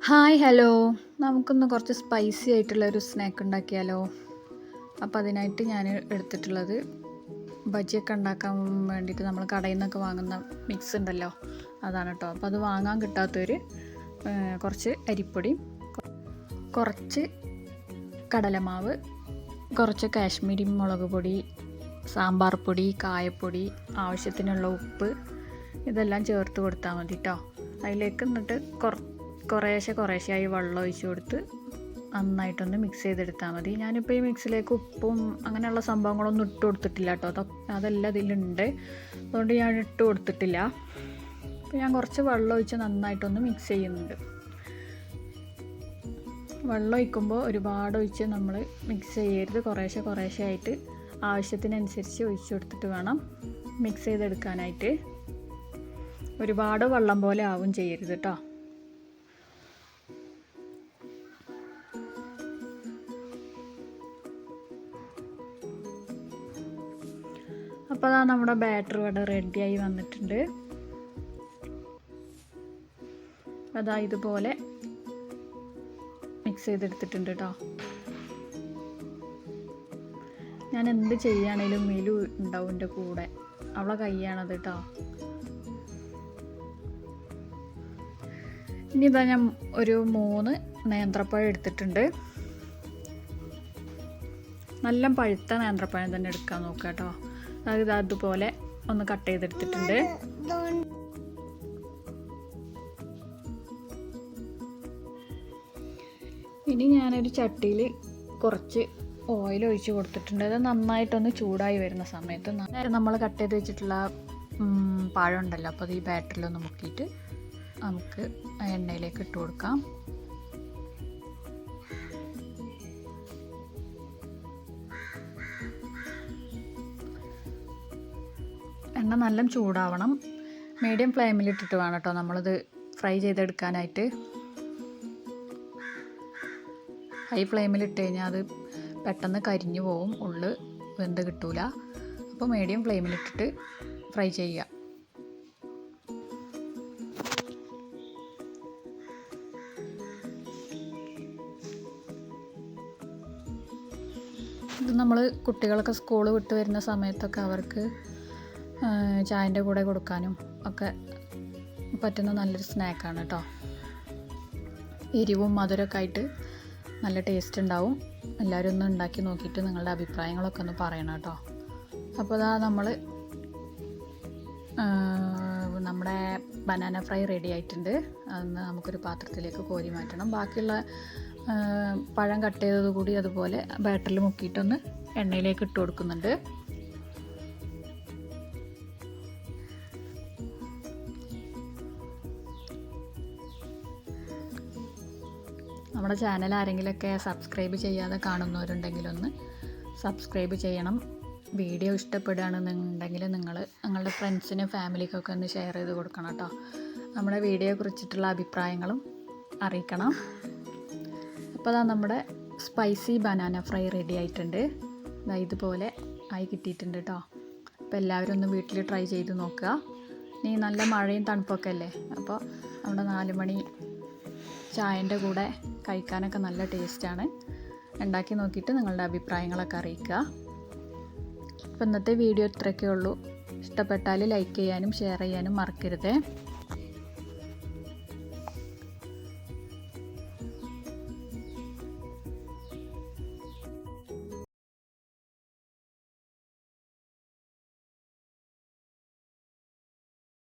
Hi hello, നമുക്കൊന്ന് കുറച്ച് spicy ആയിട്ടുള്ളൊരു സ്നാക്ക് ഉണ്ടാക്കിയാലോ. അപ്പോൾ അതിനായിട്ട് ഞാൻ എടുത്തിട്ടുള്ളത് ബജിയൊക്കെ ഉണ്ടാക്കാൻ വേണ്ടിയിട്ട് നമ്മൾ കടയിൽ നിന്നൊക്കെ വാങ്ങുന്ന മിക്സ് ഉണ്ടല്ലോ, അതാണ് കേട്ടോ. അപ്പോൾ അത് വാങ്ങാൻ കിട്ടാത്തവർ കുറച്ച് അരിപ്പൊടി, കുറച്ച് കടലമാവ്, കുറച്ച് കാശ്മീരി മുളക് പൊടി, സാമ്പാർ പൊടി, കായപ്പൊടി, ആവശ്യത്തിനുള്ള ഉപ്പ്, ഇതെല്ലാം ചേർത്ത് കൊടുത്താൽ മതി കേട്ടോ. അതിലേക്ക് എന്നിട്ട് കുറേശ്ശെയായി വെള്ളം ഒഴിച്ച് കൊടുത്ത് നന്നായിട്ടൊന്ന് മിക്സ് ചെയ്തെടുത്താൽ മതി. ഞാനിപ്പോൾ ഈ മിക്സിലേക്ക് ഉപ്പും അങ്ങനെയുള്ള സംഭവങ്ങളൊന്നും ഇട്ട് കൊടുത്തിട്ടില്ല കേട്ടോ. അതെല്ലാം ഇതിലുണ്ട്, അതുകൊണ്ട് ഞാൻ ഇട്ട് കൊടുത്തിട്ടില്ല. അപ്പോൾ ഞാൻ കുറച്ച് വെള്ളം ഒഴിച്ച് നന്നായിട്ടൊന്ന് മിക്സ് ചെയ്യുന്നുണ്ട്. വെള്ളം ഒഴിക്കുമ്പോൾ ഒരുപാട് ഒഴിച്ച് നമ്മൾ മിക്സ് ചെയ്യരുത്. കുറേശ്ശെയായിട്ട് ആവശ്യത്തിനനുസരിച്ച് ഒഴിച്ച് കൊടുത്തിട്ട് വേണം മിക്സ് ചെയ്തെടുക്കാനായിട്ട്. ഒരുപാട് വെള്ളം പോലെ ആവും ചെയ്യരുത് കേട്ടോ. അപ്പോൾ അതാ നമ്മുടെ ബാറ്റർ ഇവിടെ റെഡിയായി വന്നിട്ടുണ്ട്. അതാ ഇതുപോലെ മിക്സ് ചെയ്തെടുത്തിട്ടുണ്ട് കേട്ടോ. ഞാൻ എന്ത് ചെയ്യുകയാണെങ്കിലും മെലു ഉണ്ടാവും എൻ്റെ കൂടെ, അവളെ കൈയാണത് കേട്ടോ. ഇനി ഇതാ ഞാൻ ഒരു 3 നേന്ത്രപ്പഴം എടുത്തിട്ടുണ്ട്. നല്ല പഴുത്ത നേന്ത്രപ്പഴം തന്നെ എടുക്കാൻ നോക്കുക കേട്ടോ. അതായത് അതുപോലെ ഒന്ന് കട്ട് ചെയ്തെടുത്തിട്ടുണ്ട്. ഇനി ഞാനൊരു ചട്ടിയിൽ കുറച്ച് ഓയിൽ ഒഴിച്ച് കൊടുത്തിട്ടുണ്ട്. അത് നന്നായിട്ടൊന്ന് ചൂടായി വരുന്ന സമയത്ത് നമ്മൾ കട്ട് ചെയ്ത് വെച്ചിട്ടുള്ള പഴം ഉണ്ടല്ലോ, അപ്പോൾ അത് ഈ ബാറ്ററിലൊന്ന് മുക്കിയിട്ട് നമുക്ക് എണ്ണയിലേക്ക് ഇട്ട് കൊടുക്കാം. എണ്ണ നല്ല ചൂടാവണം. മീഡിയം ഫ്ലെയിമിലിട്ടിട്ട് വേണം കേട്ടോ നമ്മളിത് ഫ്രൈ ചെയ്തെടുക്കാനായിട്ട്. ഹൈ ഫ്ലെയിമിലിട്ട് കഴിഞ്ഞാൽ അത് പെട്ടെന്ന് കരിഞ്ഞു പോവും, ഉള്ളു വെന്ത് കിട്ടൂല. അപ്പോൾ മീഡിയം ഫ്ലെയിമിലിട്ടിട്ട് ഫ്രൈ ചെയ്യുക. ഇത് നമ്മൾ കുട്ടികളൊക്കെ സ്കൂൾ വിട്ട് വരുന്ന സമയത്തൊക്കെ അവർക്ക് ചായൻ്റെ കൂടെ കൊടുക്കാനും ഒക്കെ പറ്റുന്ന നല്ലൊരു സ്നാക്കാണ് കേട്ടോ. എരിവും മധുരമൊക്കെ ആയിട്ട് നല്ല ടേസ്റ്റ് ഉണ്ടാവും. എല്ലാവരും ഒന്ന് ഉണ്ടാക്കി നോക്കിയിട്ട് നിങ്ങളുടെ അഭിപ്രായങ്ങളൊക്കെ ഒന്ന് പറയണം കേട്ടോ. അപ്പോൾ അതാ നമ്മുടെ ബനാന ഫ്രൈ റെഡി ആയിട്ടുണ്ട്. അതൊന്ന് നമുക്കൊരു പാത്രത്തിലേക്ക് കോരി മാറ്റണം. ബാക്കിയുള്ള പഴം കട്ട് ചെയ്തത് കൂടി അതുപോലെ ബാറ്ററിൽ മുക്കിയിട്ടൊന്ന് എണ്ണയിലേക്ക് ഇട്ട് കൊടുക്കുന്നുണ്ട്. നമ്മുടെ ചാനൽ ആരെങ്കിലുമൊക്കെ സബ്സ്ക്രൈബ് ചെയ്യാതെ കാണുന്നവരുണ്ടെങ്കിലൊന്ന് സബ്സ്ക്രൈബ് ചെയ്യണം. വീഡിയോ ഇഷ്ടപ്പെടുകയാണെന്നുണ്ടെങ്കിൽ നിങ്ങളുടെ ഫ്രണ്ട്സിനും ഫാമിലിക്കൊക്കെ ഒന്ന് ഷെയർ ചെയ്ത് കൊടുക്കണം കേട്ടോ. നമ്മുടെ വീഡിയോയെ കുറിച്ചിട്ടുള്ള അഭിപ്രായങ്ങളും അറിയിക്കണം. അപ്പോൾ അതാ നമ്മുടെ സ്പൈസി ബനാന ഫ്രൈ റെഡി ആയിട്ടുണ്ട്. ഇതുപോലെ ആയി കിട്ടിയിട്ടുണ്ട് കേട്ടോ. അപ്പോൾ എല്ലാവരും ഒന്ന് വീട്ടിൽ ട്രൈ ചെയ്ത് നോക്കുക. ഇനി നല്ല മഴയും തണുപ്പൊക്കെ അല്ലേ, അപ്പോൾ നമ്മുടെ 4 മണി ചായൻ്റെ കൂടെ കഴിക്കാനൊക്കെ നല്ല ടേസ്റ്റാണ്. ഉണ്ടാക്കി നോക്കിയിട്ട് നിങ്ങളുടെ അഭിപ്രായങ്ങളൊക്കെ അറിയിക്കുക. അപ്പോൾ ഇന്നത്തെ വീഡിയോ ഇത്രയൊക്കെ ഉള്ളൂ. ഇഷ്ടപ്പെട്ടാൽ ലൈക്ക് ചെയ്യാനും ഷെയർ ചെയ്യാനും മറക്കരുത്.